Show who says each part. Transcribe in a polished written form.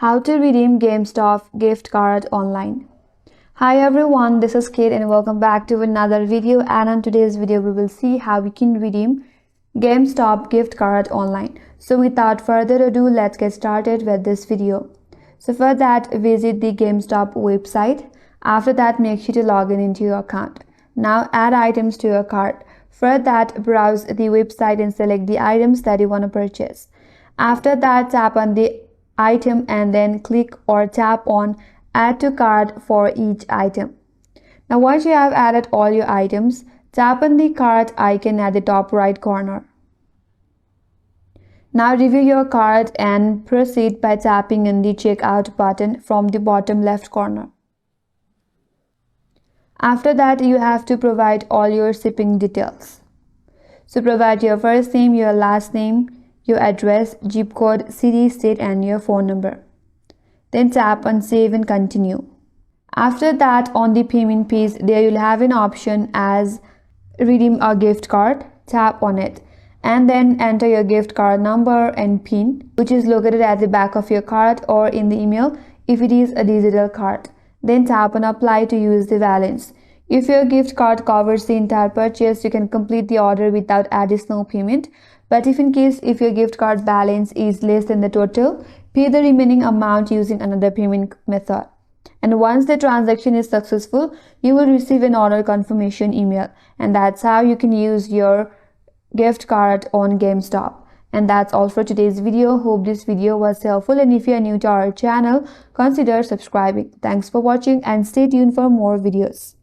Speaker 1: How to redeem GameStop gift card online. Hi everyone, this is Kate and welcome back to another video, and on today's video we will see how we can redeem GameStop gift card online. So without further ado, let's get started with this video. So for that, visit the GameStop website. After that, make sure to log in into your account. Now add items to your cart. For that, browse the website and select the items that you want to purchase. After that, tap on the item and then click or tap on add to cart for each item. Now once you have added all your items, tap on the cart icon at the top right corner. Now review your cart and proceed by tapping on the checkout button from the bottom left corner. After that, you have to provide all your shipping details. So provide your first name, your last name, your address, zip code, city, state, and your phone number. Then tap on save and continue. After that, on the payment page, there you'll have an option as redeem a gift card. Tap on it and then enter your gift card number and PIN, which is located at the back of your card or in the email if it is a digital card. Then tap on apply to use the balance. If your gift card covers the entire purchase, you can complete the order without additional payment. But if your gift card balance is less than the total, pay the remaining amount using another payment method. And once the transaction is successful, you will receive an order confirmation email. And that's how you can use your gift card on GameStop. And that's all for today's video. Hope this video was helpful, and if you are new to our channel, consider subscribing. Thanks for watching and stay tuned for more videos.